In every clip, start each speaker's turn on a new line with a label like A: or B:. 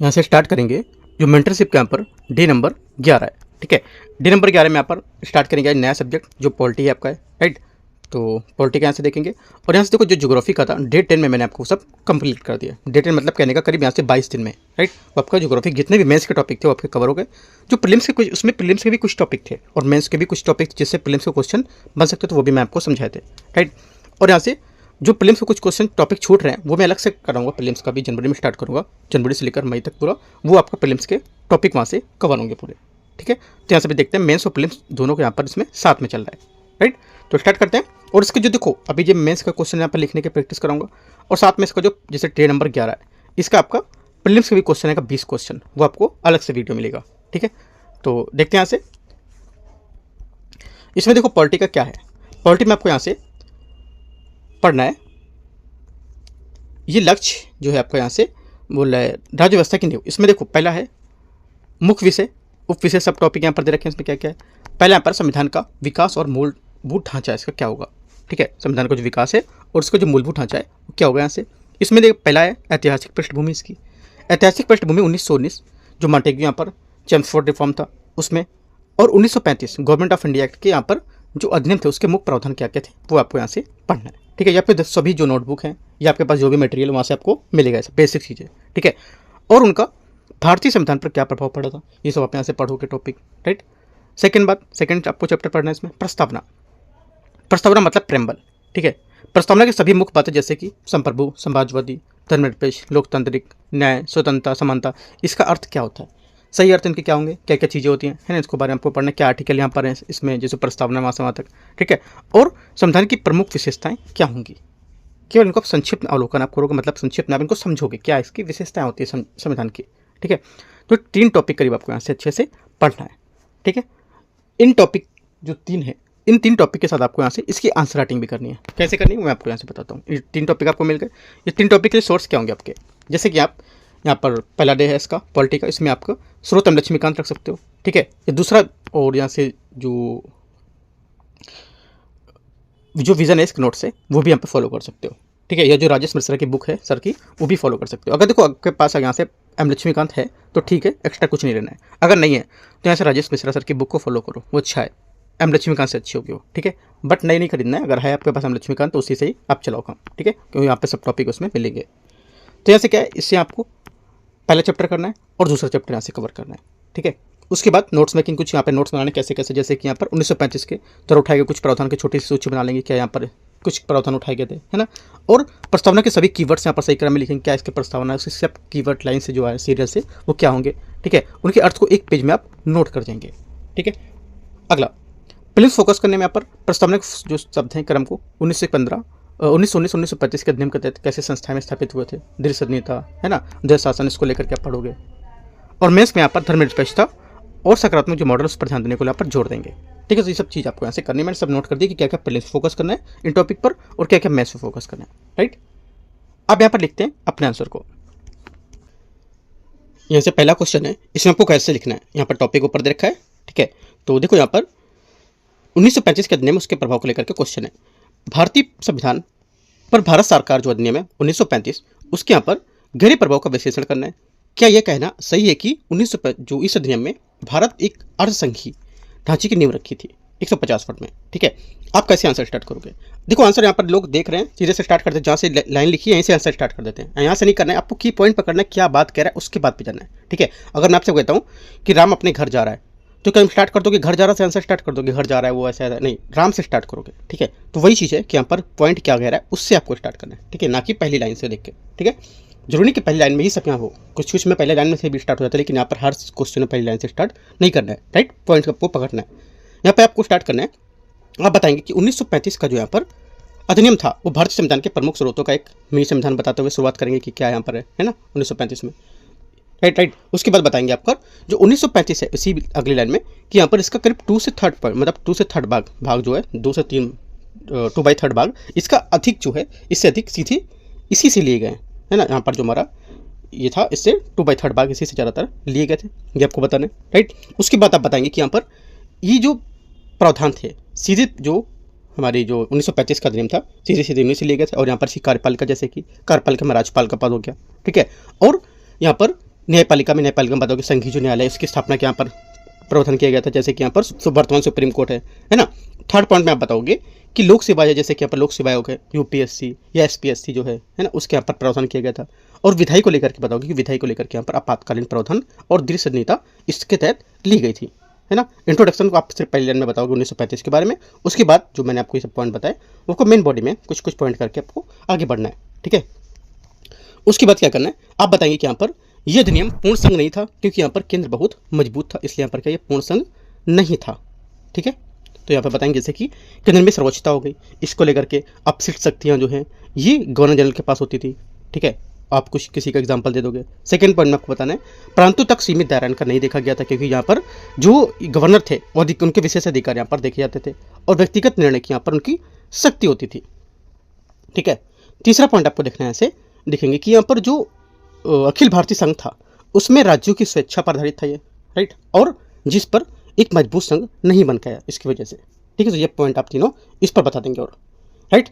A: यहाँ से स्टार्ट करेंगे जो मेंटरशिप के यहाँ पर डे नंबर 11 है। ठीक है, डे नंबर 11 में यहाँ पर स्टार्ट करेंगे नया सब्जेक्ट जो पॉलिटी है आपका है, राइट। तो पॉलिटी का यहाँ से देखेंगे और यहाँ से देखो जो ज्योग्राफी का था डे 10 में मैंने आपको सब कंप्लीट कर दिया। डे 10 मतलब कहने का करीब यहाँ से 22 दिन में, राइट। तो आपका ज्योग्राफी जितने भी मेंस के टॉपिक थे वो आपके कवर हो गए। जो प्रीलिम्स के कुछ, उसमें प्रीलिम्स के भी कुछ टॉपिक थे और मेंस के भी कुछ टॉपिक जिससे प्रीलिम्स के क्वेश्चन बन सकते तो वो भी मैं आपको समझाए थे, राइट। और यहाँ से जो प्रीलिम्स के कुछ क्वेश्चन टॉपिक छूट रहे हैं वो मैं अलग से कराऊंगा। प्रीलिम्स का भी जनवरी में स्टार्ट करूँगा, जनवरी से लेकर मई तक पूरा वो आपका प्रीलिम्स के टॉपिक वहाँ से कवर होंगे पूरे। ठीक है, तो यहाँ से भी देखते हैं मेंस और प्रीलिम्स दोनों के यहाँ पर इसमें साथ में चल रहा है, राइट। तो स्टार्ट करते हैं। और इसके जो देखो अभी जो मेंस का क्वेश्चन यहाँ पर लिखने की प्रैक्टिस कराऊंगा और साथ में इसका जो जैसे डे नंबर 11 है इसका आपका प्रीलिम्स का भी क्वेश्चन है का 20 क्वेश्चन वो आपको अलग से वीडियो मिलेगा। ठीक है, तो देखते हैं यहाँ से। इसमें देखो पॉलिटी का क्या है, पॉलिटी में आपको यहाँ से पढ़ना है। ये लक्ष्य जो है आपका यहाँ से बोल रहा है राज्य व्यवस्था की नींव। इसमें देखो पहला है मुख्य विषय, उप विषय, सब टॉपिक यहाँ पर दे रखे हैं। इसमें क्या क्या है, पहले यहाँ पर संविधान का विकास और मूलभूत ढांचा इसका क्या होगा। ठीक है, संविधान का जो विकास है और उसका जो मूलभूत ढांचा है वो क्या होगा यहाँ से। इसमें देखो पहला है ऐतिहासिक पृष्ठभूमि इसकी। ऐतिहासिक पृष्ठभूमि 1919 जो मॉन्टेग्यू यहाँ पर चेम्सफोर्ड रिफॉर्म था उसमें, और 1935 गवर्नमेंट ऑफ इंडिया एक्ट के यहाँ पर जो अधिनियम थे उसके मुख्य प्रावधान क्या क्या थे वो आपको यहाँ से पढ़ना है। ठीक है, या फिर सभी जो नोटबुक हैं या आपके पास जो भी मटेरियल वहाँ से आपको मिलेगा, ऐसा बेसिक चीज़ें। ठीक है, और उनका भारतीय संविधान पर क्या प्रभाव पड़ा था ये सब आप यहाँ से पढ़ोगे टॉपिक, राइट। सेकंड बात, सेकंड आपको चैप्टर पढ़ना है इसमें प्रस्तावना। प्रस्तावना मतलब प्रेम्बल। ठीक है, प्रस्तावना की सभी मुख्य बातें जैसे कि संप्रभु, समाजवादी, धर्मनिरपेक्ष, लोकतांत्रिक, न्याय, स्वतंत्रता, समानता, इसका अर्थ क्या होता है, सही अर्थ इनके क्या होंगे, क्या क्या चीज़ें होती हैं, है ना। इसको बारे में आपको पढ़ना, क्या आर्टिकल यहाँ पर है इसमें जैसे प्रस्तावना वहाँ से वहाँ तक। ठीक है, और संविधान की प्रमुख विशेषताएं क्या होंगी, केवल इनको संक्षिप्त अवलोकन आप करोगे, मतलब संक्षिप्त में आप इनको समझोगे क्या इसकी विशेषताएं होती है संविधान की। ठीक है, तो 3 टॉपिक करीब आपको यहाँ से अच्छे से पढ़ना है। ठीक है, इन टॉपिक जो 3 है इन 3 टॉपिक के साथ आपको यहाँ से इसकी आंसर राइटिंग भी करनी है। कैसे करनी है मैं आपको यहाँ से बताता हूँ। ये 3 टॉपिक आपको मिल गए। ये 3 टॉपिक के सोर्स क्या होंगे आपके, जैसे कि आप यहाँ पर पहला डे है इसका पॉलिटी का, इसमें आपका स्रोत लक्ष्मीकांत रख सकते हो। ठीक है, ये दूसरा, और यहाँ से जो विजन है इसके नोट्स है वो भी यहाँ पे फॉलो कर सकते हो। ठीक है, या जो राजेश मिश्रा की बुक है सर की वो भी फॉलो कर सकते हो। अगर देखो आपके पास यहाँ से एम लक्ष्मीकांत है तो ठीक है, एक्स्ट्रा कुछ नहीं लेना है। अगर नहीं है तो यहाँ से राजेश मिश्रा सर की बुक को फॉलो करो, वो अच्छा है, एम लक्ष्मीकांत से अच्छी होगी वो। ठीक है, बट नहीं खरीदना है, अगर है आपके पास एम लक्ष्मीकांत तो उसी से ही आप चलाओ काम। ठीक है, क्योंकि यहाँ पे सब टॉपिक उसमें मिलेंगे। तो यहाँ से क्या है, इससे आपको पहला चैप्टर करना है और दूसरा चैप्टर यहाँ से कवर करना है। ठीक है, उसके बाद नोट्स मेकिंग, कुछ यहाँ पे नोट्स बनाने कैसे कैसे, जैसे कि यहाँ पर 1935 के तरह उठाए गए कुछ प्रावधान की छोटी सी सूची बना लेंगे, क्या यहाँ पर कुछ प्रावधान उठाए गए थे, है ना। और प्रस्तावना के सभी कीवर्ड्स यहाँ पर सही क्रम में लिखेंगे, क्या इसके प्रस्तावना है, सब कीवर्ड लाइन से जो है सीरियल से वो क्या होंगे। ठीक है, उनके अर्थ को एक पेज में आप नोट कर देंगे। ठीक है, अगला प्रीलिम्स फोकस करने में यहाँ पर प्रस्तावना के जो शब्द हैं क्रम को 1915 1919 के अधिनियम के तहत कैसे संस्थाएं में स्थापित हुए थे, दृढ़ सदनीयता, है ना, देश शासन, इसको लेकर क्या पढ़ोगे। और मेंस में यहाँ पर धर्मनिरपेक्षता और सकारात्मक जो मॉडल उस पर ध्यान देने को यहाँ पर जोड़ देंगे। ठीक है, तो ये सब चीज़ आपको यहाँ से करनी है। मैंने सब नोट कर दिया कि क्या क्या प्रीलिम्स फोकस करना है इन टॉपिक पर और क्या क्या मेंस पे फोकस करना है, राइट। अब यहाँ पर लिखते हैं अपने आंसर को। यहाँ से पहला क्वेश्चन है, इसमें आपको कैसे लिखना है, यहाँ पर टॉपिक ऊपर दे रखा है। ठीक है, तो देखो यहाँ पर 1935 के अधिनियम उसके प्रभाव को लेकर के क्वेश्चन है। भारतीय संविधान पर भारत सरकार जो अधिनियम है 1935 उसके यहाँ पर गहरे प्रभाव का विश्लेषण करना है। क्या यह कहना सही है कि जो इस अधिनियम में भारत एक अर्धसंघीय ढांचे की नींव रखी थी 150 वर्ड में। ठीक है, आप कैसे आंसर स्टार्ट करोगे। देखो आंसर यहाँ पर लोग देख रहे हैं, सीधे से स्टार्ट करते हैं, जहाँ से लाइन लिखी है यहीं से आंसर स्टार्ट कर देते हैं। यहाँ से नहीं करना है, आपको की पॉइंट पकड़ना है, क्या बात कह रहा है उसके बाद पे जाना है। ठीक है, अगर मैं आपसे कहता हूँ कि राम अपने घर जा रहा है तो क्या स्टार्ट कर दोगे घर जा रहा से आंसर स्टार्ट कर दोगे, घर जा रहा है वो ऐसा है, नहीं, राम से स्टार्ट करोगे। ठीक है, तो वही चीज़ है कि यहाँ पर पॉइंट क्या कह रहा है उससे आपको स्टार्ट करना है। ठीक है, ना कि पहली लाइन से देख के। ठीक है, जरूरी नहीं कि पहली लाइन में ही सब यहाँ हो, कुछ कुछ में पहले लाइन में से भी स्टार्ट हो जाता है, लेकिन यहाँ पर हर क्वेश्चन में पहली लाइन से स्टार्ट नहीं करना है, राइट। पॉइंट आपको पकड़ना है, यहाँ पर आपको स्टार्ट करना है। आप बताएंगे कि 1935 का जो यहाँ पर अधिनियम था वो भारतीय संविधान के प्रमुख स्रोतों का एक मिनी संविधान बताते हुए शुरुआत करेंगे कि क्या यहाँ पर है ना 1935 में, राइट। उसके बाद बताएंगे आपका जो 1935 है इसी अगली लाइन में कि यहाँ पर इसका करीब 2 से 3 पॉइंट, मतलब 2 से 3 भाग जो है 2 से 3 2/3 भाग इसका अधिक जो है इससे अधिक सीधे इसी से लिए गए हैं, है ना। यहाँ पर जो हमारा ये था इससे 2/3 भाग इसी से ज़्यादातर लिए गए थे, ये आपको बताना है, राइट। उसके बाद आप बताएंगे कि यहाँ पर ये जो प्रावधान थे सीधे जो हमारी जो 1935 का अधिनियम था सीधे सीधे इन्हीं से लिए गए थे, और यहाँ पर इसकी कार्यपालिका, जैसे कि कार्यपालिका में राज्यपाल का पद हो गया। ठीक है, और यहाँ पर न्यायपालिका में बताओगे संघीय जो न्यायालय इसकी स्थापना यहाँ पर प्रावधान किया गया था, जैसे कि यहाँ पर वर्तमान सुप्रीम कोर्ट है ना। थर्ड पॉइंट में आप बताओगे कि लोक सेवा है, जैसे कि यहाँ पर लोक सेवा आयोग है, यूपीएससी या एसपीएससी जो है ना, उसके यहाँ पर प्रावधान किया गया था। और विधायी को लेकर के बताओगे कि विधायी को लेकर के यहाँ पर आपातकालीन प्रावधान और दृढ़ संहिता इसके तहत ली गई थी, है ना। इंट्रोडक्शन को आप सिर्फ पहले लाइन में बताओगे 1935 के बारे में। उसके बाद जो मैंने आपको ये सब पॉइंट बताए वो मेन बॉडी में कुछ कुछ पॉइंट करके आपको आगे बढ़ना है, ठीक है। उसके बाद क्या करना है, आप बताएंगे कि यहाँ पर यह अधिनियम पूर्ण संघ नहीं था, क्योंकि यहाँ पर केंद्र बहुत मजबूत था, इसलिए यहाँ पर क्या ये पूर्ण संघ नहीं था, ठीक है। तो यहाँ पर बताएंगे जैसे कि केंद्र में सर्वोच्चता हो गई, इसको लेकर के अपशिष्ट शक्तियाँ जो हैं ये गवर्नर जनरल के पास होती थी, ठीक है। आप कुछ किसी का एग्जांपल दे दोगे। सेकंड पॉइंट में आपको बताना है प्रांतों तक सीमित दायरा इनका नहीं देखा गया था, क्योंकि यहाँ पर जो गवर्नर थे उनके विशेष अधिकार यहाँ पर देखे जाते थे और व्यक्तिगत निर्णय की यहाँ पर उनकी शक्ति होती थी, ठीक है। तीसरा पॉइंट आपको देखना है, ऐसे देखेंगे कि यहाँ पर जो अखिल भारतीय संघ था उसमें राज्यों की स्वेच्छा पर आधारित था ये, राइट, और जिस पर एक मजबूत संघ नहीं बन पाया इसकी वजह से, ठीक है। तो ये पॉइंट आप तीनों इस पर बता देंगे, और राइट।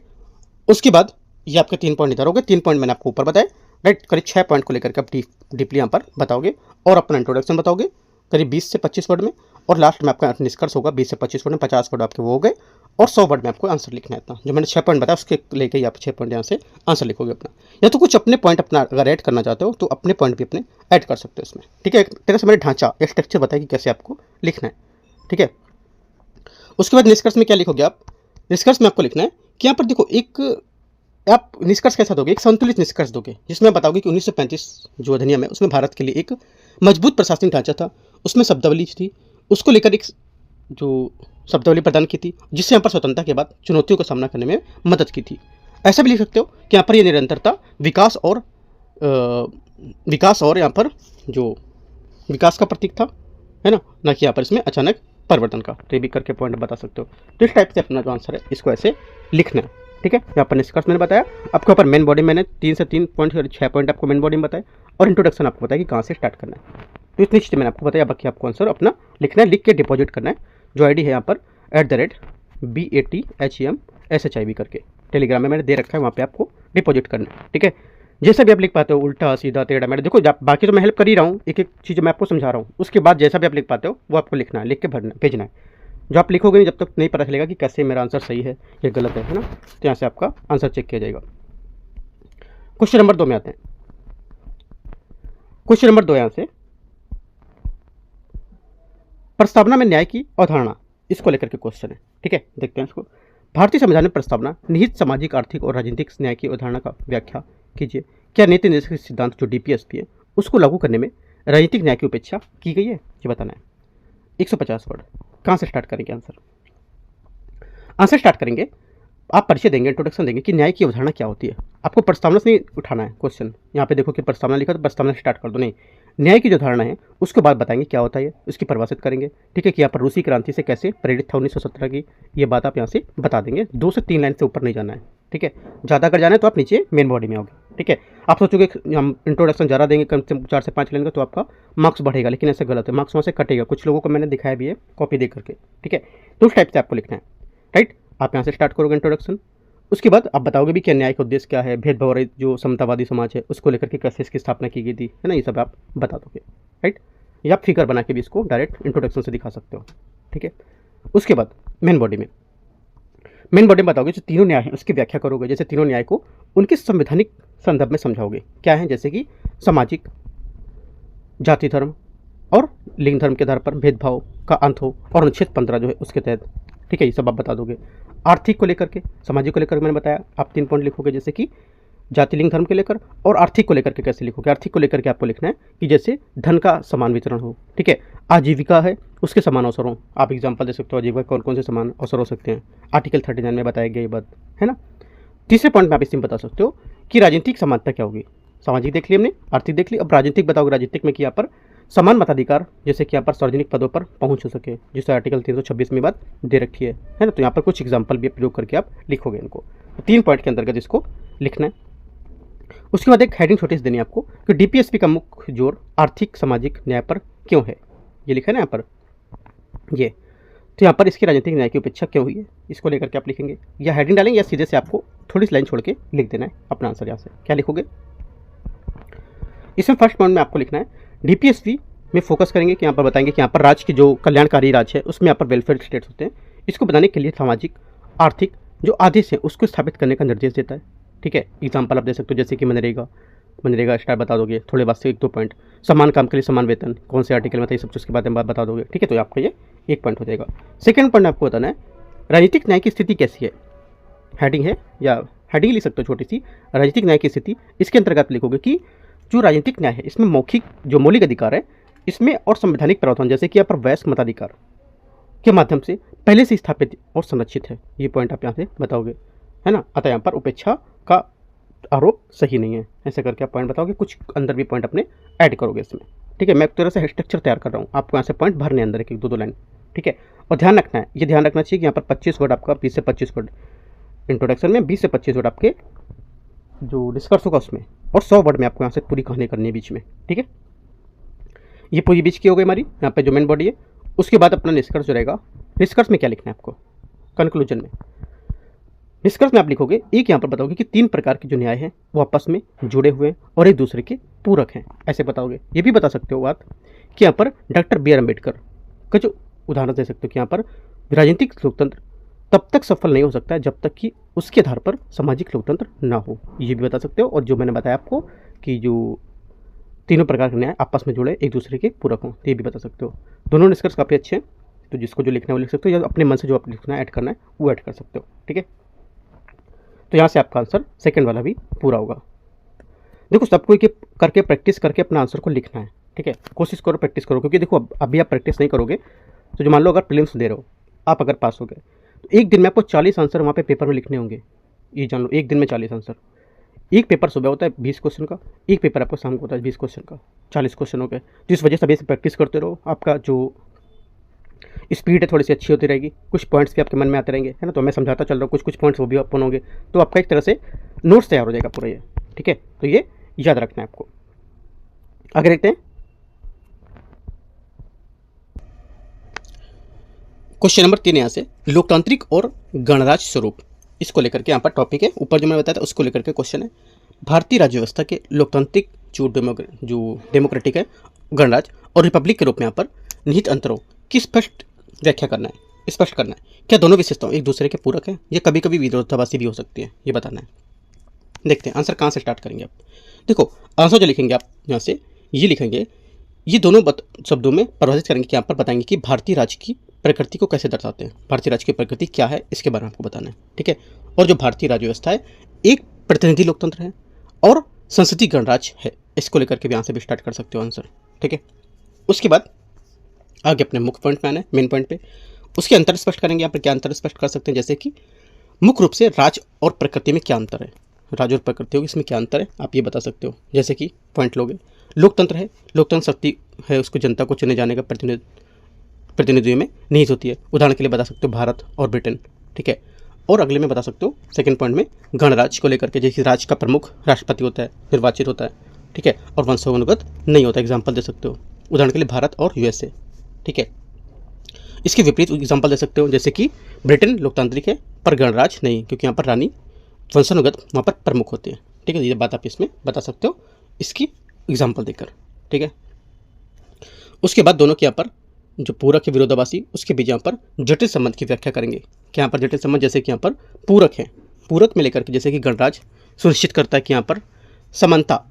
A: उसके बाद ये आपके 3 पॉइंट इधर हो गए, 3 पॉइंट मैंने आपको ऊपर बताया, राइट। करीब 6 पॉइंट को लेकर के आप डीपली यहाँ पर बताओगे और अपना इंट्रोडक्शन बताओगे करीब 20 से 25 वर्ड में, और लास्ट में आपका निष्कर्ष होगा 20 से 25 वर्ड में, 50 वर्ड आपके वो हो गए, और 100 वर्ड में आपको आंसर लिखना है इतना। जो मैंने 6 पॉइंट बताया उसके लेके ही आप 6 पॉइंट यहाँ से आंसर लिखोगे अपना, या तो कुछ अपने पॉइंट अपना अगर ऐड करना चाहते हो तो अपने पॉइंट भी अपने ऐड कर सकते हो इसमें, ठीक है। एक तरह से मैंने ढांचा एक स्ट्रक्चर बताया कि कैसे आपको लिखना है, ठीक है। उसके बाद निष्कर्ष में क्या लिखोगे आप, निष्कर्ष में आपको लिखना है कि यहाँ पर देखो एक आप निष्कर्ष कैसा दोगे, एक संतुलित निष्कर्ष दोगे, जिसमें आप बताओगे कि 1935 जो अधिनियम है उसमें भारत के लिए एक मजबूत प्रशासनिक ढांचा था, उसमें शब्दावली थी, उसको लेकर एक जो शब्दावली प्रदान की थी, जिससे यहाँ पर स्वतंत्रता के बाद चुनौतियों का सामना करने में मदद की थी। ऐसा भी लिख सकते हो कि यहाँ पर ये निरंतरता विकास और यहाँ पर जो विकास का प्रतीक था, है ना कि यहाँ पर इसमें अचानक परिवर्तन का, तो ये भी करके पॉइंट बता सकते हो। तो इस टाइप से अपना जो आंसर है इसको ऐसे लिखना है, ठीक है। यहाँ पर निष्कर्ष मैंने बताया आपके ऊपर, मेन बॉडी मैंने 3 से 3 पॉइंट 6 पॉइंट आपको मेन बॉडी में बताया, और इंट्रोडक्शन आपको बताया कि कहाँ से स्टार्ट करना है। तो इतनी चीज़ें मैंने आपको बताया, बाकी आपको आंसर अपना लिखना है, लिख के डिपॉजिट करना है। जो आईडी है यहाँ पर @BATHEMSHIV करके टेलीग्राम में मैंने दे रखा है, वहाँ पे आपको डिपॉजिट करना है, ठीक है। जैसा भी आप लिख पाते हो, उल्टा सीधा टेढ़ा मेढ़ा, देखो बाकी तो मैं हेल्प कर ही रहा हूँ, एक एक चीज़ मैं आपको समझा रहा हूँ, उसके बाद जैसा भी आप लिख पाते हो वो आपको लिखना है, लिख के भरना भेजना है। जो आप लिखोगे नहीं जब तक नहीं पता चलेगा कि कैसे मेरा आंसर सही है या गलत है ना, तो यहाँ से आपका आंसर चेक किया जाएगा। क्वेश्चन नंबर 2 में आते हैं। क्वेश्चन नंबर 2 यहाँ से प्रस्तावना में न्याय की अवधारणा, इसको लेकर के क्वेश्चन है, ठीक है। देखते हैं इसको। भारतीय संविधान में प्रस्तावना निहित सामाजिक, आर्थिक और राजनीतिक न्याय की अवधारणा का व्याख्या कीजिए। क्या नीति निर्देशक सिद्धांत जो डीपीएसपी है उसको लागू करने में राजनीतिक न्याय की उपेक्षा की गई है, ये बताना है। 150 वर्ड। कहाँ से स्टार्ट करेंगे आंसर स्टार्ट करेंगे, आप परिचय देंगे, इंट्रोडक्शन देंगे कि न्याय की अवधारणा क्या होती है। आपको प्रस्तावना से नहीं उठाना है क्वेश्चन, यहाँ पे देखो कि प्रस्तावना लिखा तो प्रस्तावना से स्टार्ट कर दो, नहीं, न्याय की जो धारणा है उसके बाद बताएंगे क्या होता है, उसकी परिभाषित करेंगे, ठीक है। कि यहाँ पर रूसी क्रांति से कैसे प्रेरित था 1917 की, ये बात आप यहाँ से बता देंगे। 2 से 3 लाइन से ऊपर नहीं जाना है, ठीक है। ज़्यादा अगर जाना है तो आप नीचे मेन बॉडी में आओगे, ठीक है। आप सोचोगे हम इंट्रोडक्शन ज़्यादा देंगे, कम से 4 से 5 लाइन का, तो आपका मार्क्स बढ़ेगा, लेकिन ऐसा गलत है, मार्क्स वहाँ से कटेगा। कुछ लोगों को मैंने दिखाया भी है कॉपी दे करके, ठीक है। तो उस टाइप से आपको लिखना है, राइट। आप यहाँ से स्टार्ट करोगे इंट्रोडक्शन, उसके बाद आप बताओगे भी क्या न्याय का उद्देश्य क्या है, भेदभाव रहित जो समतावादी समाज है उसको लेकर के कैसे इसकी स्थापना की गई थी, है ना, ये सब आप बता दोगे, राइट। या आप फिगर बना के भी इसको डायरेक्ट इंट्रोडक्शन से दिखा सकते हो, ठीक है। उसके बाद मेन बॉडी में बताओगे जो तीनों न्याय है उसकी व्याख्या करोगे, जैसे तीनों न्याय को उनके संवैधानिक संदर्भ में समझाओगे, क्या है, जैसे कि सामाजिक, जाति धर्म और लिंग धर्म के आधार पर भेदभाव का अंत हो, और अनुच्छेद 15 जो है उसके तहत, ठीक है, ये सब आप बता दोगे। आर्थिक को लेकर के, सामाजिक को लेकर मैंने बताया, आप 3 पॉइंट लिखोगे, जैसे कि जाति लिंग धर्म के लेकर, और आर्थिक को लेकर के कैसे लिखोगे। आर्थिक को लेकर के आपको लिखना है कि जैसे धन का समान वितरण हो, ठीक है, आजीविका है उसके समान अवसर हो। आप एग्जांपल दे सकते हो आजीविका कौन कौन से समान अवसर हो सकते हैं, आर्टिकल 39 में बताया गया ये बात, है ना। तीसरे पॉइंट में आप इसमें बता सकते हो कि राजनीतिक समानता क्या होगी। सामाजिक देख ली हमने, आर्थिक देख ली, अब राजनीतिक बताओगे। राजनीतिक में कि यहाँ पर समान मताधिकार, जैसे कि यहाँ पर सार्वजनिक पदों पर पहुँच हो सके, जिससे आर्टिकल 326 में बात दे रखी है ना। तो यहाँ पर कुछ एग्जाम्पल भी प्रयोग करके आप लिखोगे इनको, 3 पॉइंट के अंतर्गत इसको लिखना है। उसके बाद एक हेडिंग छोटी सी देनी है आपको कि डीपीएसपी का मुख्य जोर आर्थिक सामाजिक न्याय पर क्यों है, ये लिखा है ना यहाँ पर, ये तो यहाँ पर इसकी राजनीतिक न्याय की उपेक्षा क्यों हुई है, इसको लेकर के आप लिखेंगे, या हेडिंग डालेंगे, या सीधे से आपको थोड़ी सी लाइन छोड़ के लिख देना है अपना आंसर। यहाँ से क्या लिखोगे, इसमें फर्स्ट पॉइंट में आपको लिखना है डीपीएसपी में फोकस करेंगे कि यहाँ पर बताएंगे कि यहाँ पर राज्य की जो कल्याणकारी राज्य है उसमें यहाँ पर वेलफेयर स्टेट्स होते हैं, इसको बनाने के लिए सामाजिक आर्थिक जो आदेश है उसको स्थापित करने का निर्देश देता है। ठीक है, एग्जाम्पल आप दे सकते हो जैसे कि मनरेगा स्टार बता दोगे, थोड़े बाद से 1-2 पॉइंट, समान काम के लिए समान वेतन, कौन से आर्टिकल में था, ये सब चीज़ के बारे में बता दोगे। ठीक है, तो आपका ये 1 पॉइंट हो जाएगा। सेकंड पॉइंट आपको बताना है राजनीतिक न्याय की स्थिति कैसी है, हेडिंग है या हेडिंग लिख सकते हो छोटी सी, राजनीतिक न्याय की स्थिति। इसके अंतर्गत लिखोगे कि जो राजनीतिक न्याय है इसमें मौलिक अधिकार है इसमें और संवैधानिक प्रावधान जैसे कि यहाँ पर वयस्क मताधिकार के माध्यम से पहले से स्थापित और संरक्षित है, ये पॉइंट आप यहाँ से बताओगे, है ना। अतः यहाँ पर उपेक्षा का आरोप सही नहीं है, ऐसे करके आप पॉइंट बताओगे, कुछ अंदर भी पॉइंट अपने ऐड करोगे इसमें। ठीक है, मैं एक तरह से स्ट्रक्चर तैयार कर रहा हूँ, आपको यहाँ से पॉइंट भरने अंदर एक 1-2 लाइन। ठीक है, और ध्यान रखना है, ये ध्यान रखना चाहिए कि यहाँ पर 25 वर्ड आपका 20 से 25 वर्ड इंट्रोडक्शन में, 20 से 25 वर्ड आपके जो डिस्कर्स होगा उसमें, और 100 वर्ड में आपको यहाँ से पूरी कहानी करनी है बीच में। ठीक है, ये पूरी बीच की हो गई हमारी, यहाँ पे जो मेन बॉडी है। उसके बाद अपना निष्कर्ष जो रहेगा, निष्कर्ष में क्या लिखना है आपको, कंक्लूजन में निष्कर्ष में आप लिखोगे, एक यहाँ पर बताओगे कि 3 प्रकार के जो न्याय हैं वो आपस में जुड़े हुए हैं और एक दूसरे के पूरक हैं, ऐसे बताओगे। ये भी बता सकते हो बात कि यहाँ पर डॉक्टर बी आर अम्बेडकर का जो उदाहरण दे सकते हो कि यहाँ पर राजनीतिक लोकतंत्र तब तक सफल नहीं हो सकता है जब तक कि उसके आधार पर सामाजिक लोकतंत्र ना हो, ये भी बता सकते हो। और जो मैंने बताया आपको कि जो 3 प्रकार के न्याय आपस में जुड़े एक दूसरे के पूरक हों, ये भी बता सकते हो। दोनों निष्कर्ष काफ़ी अच्छे हैं, तो जिसको जो लिखना है वो लिख सकते हो, या अपने मन से जो आप लिखना है ऐड करना है वो ऐड कर सकते हो। ठीक है, तो यहाँ से आपका आंसर सेकंड वाला भी पूरा होगा। देखो सबको एक करके प्रैक्टिस करके अपना आंसर को लिखना है। ठीक है, कोशिश करो, प्रैक्टिस करो, क्योंकि देखो अभी आप प्रैक्टिस नहीं करोगे तो जो मान लो अगर प्रीलिम्स दे रहे हो, आप अगर पास हो गए तो एक दिन में आपको 40 आंसर वहाँ पे पेपर में लिखने होंगे, ये जान लो, एक दिन में 40 आंसर। एक पेपर सुबह होता है 20 क्वेश्चन का, एक पेपर आपको शाम को होता है 20 क्वेश्चन का, 40 क्वेश्चन हो गए। तो इस वजह से अभी से प्रैक्टिस करते रहो, आपका जो स्पीड है थोड़ी सी अच्छी होती रहेगी, कुछ पॉइंट्स भी आपके मन में आते रहेंगे, है ना। तो मैं समझाता चल रहा हूँ, कुछ पॉइंट्स वो भी ओपन होंगे, तो आपका एक तरह से नोट्स तैयार हो जाएगा पूरा ये। ठीक है, तो ये याद रखना है आपको। आगे देखते हैं क्वेश्चन नंबर 3 यहाँ से, लोकतांत्रिक और गणराज्य स्वरूप, इसको लेकर के यहाँ पर टॉपिक है, ऊपर जो मैं बताया था उसको लेकर के क्वेश्चन है। भारतीय राज्य व्यवस्था के लोकतांत्रिक जो डेमोक्रेटिक है, गणराज्य और रिपब्लिक के रूप में यहाँ पर निहित अंतरों की स्पष्ट व्याख्या करना है, स्पष्ट करना है। क्या दोनों विशेषताओं एक दूसरे के पूरक हैं, ये कभी कभी विरोधाभासी भी हो सकती है, ये बताना है। देखते हैं आंसर कहाँ से स्टार्ट करेंगे आप। देखो आंसर जो लिखेंगे आप यहाँ से ये लिखेंगे, ये दोनों शब्दों में परिभाषित करेंगे कि यहाँ पर बताएंगे कि भारतीय राज्य की प्रकृति को कैसे दर्शाते हैं, भारतीय राज्य की प्रकृति क्या है इसके बारे में आपको बताना है। ठीक है, और जो भारतीय राज्य व्यवस्था है एक प्रतिनिधि लोकतंत्र है और संसदीय गणराज्य है, इसको लेकर के भी यहाँ से भी स्टार्ट कर सकते हो आंसर। ठीक है, उसके बाद आगे अपने मुख्य पॉइंट में आना है, मेन पॉइंट पे। उसके अंतर स्पष्ट करेंगे, यहाँ पर क्या अंतर स्पष्ट कर सकते हैं, जैसे कि मुख्य रूप से राज्य और प्रकृति में क्या अंतर है, राज्य और प्रकृति होगी इसमें क्या अंतर है आप ये बता सकते हो। जैसे कि पॉइंट लोगे, लोकतंत्र है, लोकतंत्र शक्ति है उसको जनता को चुने जाने का प्रतिनिधियों में निहित होती है, उदाहरण के लिए बता सकते हो भारत और ब्रिटेन। ठीक है, और अगले में बता सकते हो सेकंड पॉइंट में गणराज्य को लेकर के, जैसे राज्य का प्रमुख राष्ट्रपति होता है, निर्वाचित होता है। ठीक है, और वंशानुगत नहीं होता, एग्जाम्पल दे सकते हो, उदाहरण के लिए भारत और यूएसए। ठीक है, इसके विपरीत एग्जाम्पल दे सकते हो, जैसे कि ब्रिटेन लोकतांत्रिक है पर गणराज्य नहीं, क्योंकि यहाँ पर रानी वंशानुगत वहाँ पर प्रमुख होती है। ठीक है, ये बात आप इसमें बता सकते हो इसकी एग्जाम्पल देकर। ठीक है, उसके बाद दोनों के यहाँ पर जो पूरक है विरोधाभासी, उसके बीच यहाँ पर जटिल संबंध की व्याख्या करेंगे कि यहाँ पर जटिल संबंध जैसे कि यहाँ पर पूरक है, पूरक में लेकर के जैसे कि गणराज्य सुनिश्चित करता है कि यहाँ पर समानता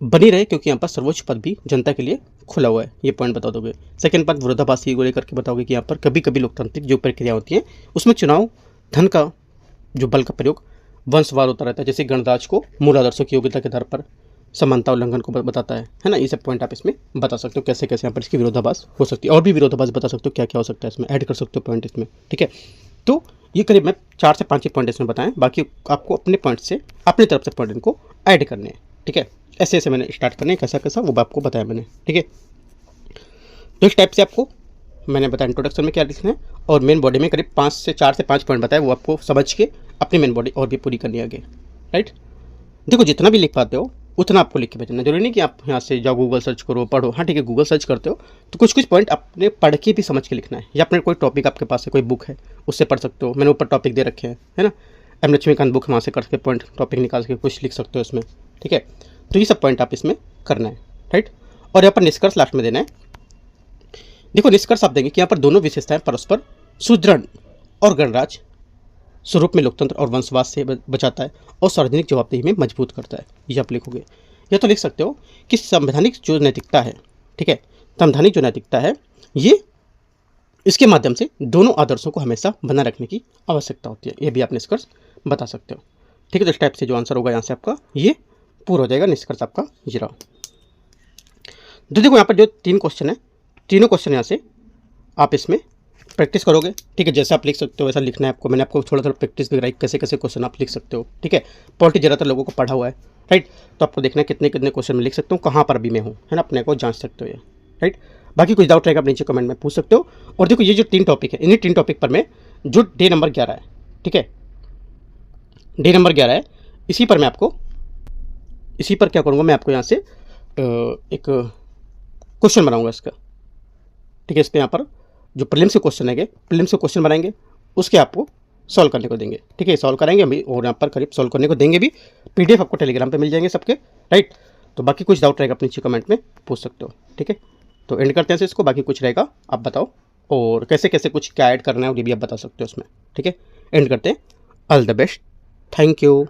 A: बनी रहे, क्योंकि यहाँ पर सर्वोच्च पद भी जनता के लिए खुला हुआ है, ये पॉइंट बता दोगे। सेकंड पॉइंट विरोधाभासी को लेकर के बताओगे कि यहाँ पर कभी कभी लोकतांत्रिक जो प्रक्रिया होती है उसमें चुनाव धन का जो बल का प्रयोग वंशवार होता रहता है, जैसे गणराज्य को मूल आदर्शों की योग्यता के आधार पर समानता उल्लंघन को बताता है ना। ये सब पॉइंट आप इसमें बता सकते हो कैसे कैसे यहाँ पर इसकी विरोधाभास हो सकती है, और भी विरोधाभास बता सकते हो क्या क्या हो सकता है इसमें, ऐड कर सकते हो पॉइंट इसमें। ठीक है, तो ये करीब मैं 4 से 5 पॉइंट इसमें बताएं, बाकी आपको अपने पॉइंट से अपनी तरफ से पॉइंट इनको ऐड करने हैं। ठीक है, ऐसे ऐसे मैंने स्टार्ट करने कैसा कैसा वो आपको बताया मैंने। ठीक है, तो इस टाइप से आपको मैंने बताया इंट्रोडक्शन में क्या लिखना है, और मेन बॉडी में करीब 4 से 5 पॉइंट बताए, वो आपको समझ के अपनी मेन बॉडी और भी पूरी करनी है आगे। राइट, देखो जितना भी लिख पाते हो उतना आपको लिख के भेजना, जरूरी नहीं कि आप यहाँ से जाओ गूगल सर्च करो पढ़ो। हाँ ठीक है, गूगल सर्च करते हो तो कुछ कुछ पॉइंट अपने पढ़ के भी समझ के लिखना है, या अपने कोई टॉपिक आपके पास है, कोई बुक है उससे पढ़ सकते हो, मैंने ऊपर टॉपिक दे रखे हैं, है ना, एम लक्ष्मीकांत बुक, वहाँ से करके पॉइंट टॉपिक निकाल के कुछ लिख सकते हो इसमें। ठीक है, तो ये सब पॉइंट आप इसमें करना है, राइट। और यहाँ पर निष्कर्ष लास्ट में देना है। देखो निष्कर्ष आप देंगे कि यहाँ पर दोनों विशेषताएं परस्पर सुदृढ़ और गणराज्य स्वरूप में लोकतंत्र और वंशवाद से बचाता है और सार्वजनिक जवाबदेही में मजबूत करता है, ये आप लिखोगे। या तो लिख सकते हो कि संवैधानिक जो नैतिकता है, ठीक है, संवैधानिक जो नैतिकता है ये इसके माध्यम से दोनों आदर्शों को हमेशा बनाए रखने की आवश्यकता होती है, ये भी आप निष्कर्ष बता सकते हो, ठीक है। तो इस टाइप से जो आंसर होगा यहाँ से आपका ये पूरा हो जाएगा, निष्कर्ष आपका ये रहा। तो देखो यहाँ पर जो 3 क्वेश्चन है, तीनों क्वेश्चन यहाँ से आप इसमें प्रैक्टिस करोगे, ठीक है। जैसे आप लिख सकते हो वैसा लिखना है आपको, मैंने आपको थोड़ा थोड़ा प्रैक्टिस दिखाई कैसे कैसे क्वेश्चन आप लिख सकते हो, ठीक है। पॉलिटी ज़्यादातर लोगों को पढ़ा हुआ है, राइट, तो आपको देखना है कितने कितने क्वेश्चन में लिख सकता हूँ, कहाँ पर भी मैं हूँ, है ना, अपने को जांच सकते हो ये, राइट। बाकी कुछ डाउट रहेगा आप नीचे कमेंट में पूछ सकते हो। और देखो ये जो 3 टॉपिक है, इन्हीं 3 टॉपिक पर मैं जो डे नंबर 11 है, ठीक है, डे नंबर 11 है, इसी पर मैं आपको, इसी पर क्या करूँगा मैं आपको यहाँ से एक क्वेश्चन बनाऊँगा इसका, ठीक है। इस पर यहाँ पर जो प्रीलिम्स के क्वेश्चन है, प्रीलिम्स के क्वेश्चन बनाएंगे, उसके आपको सॉल्व करने को देंगे, ठीक है, सॉल्व कराएंगे हम और यहाँ पर करीब सॉल्व करने को देंगे भी। PDF आपको टेलीग्राम पे मिल जाएंगे सबके, राइट। तो बाकी कुछ डाउट रहेगा आप नीचे कमेंट में पूछ सकते हो, ठीक है। तो एंड करते हैं इसको, बाकी कुछ रहेगा आप बताओ, और कैसे कैसे कुछ क्या ऐड करना है ये भी आप बता सकते हो उसमें, ठीक है। एंड करते हैं, all the best, thank you.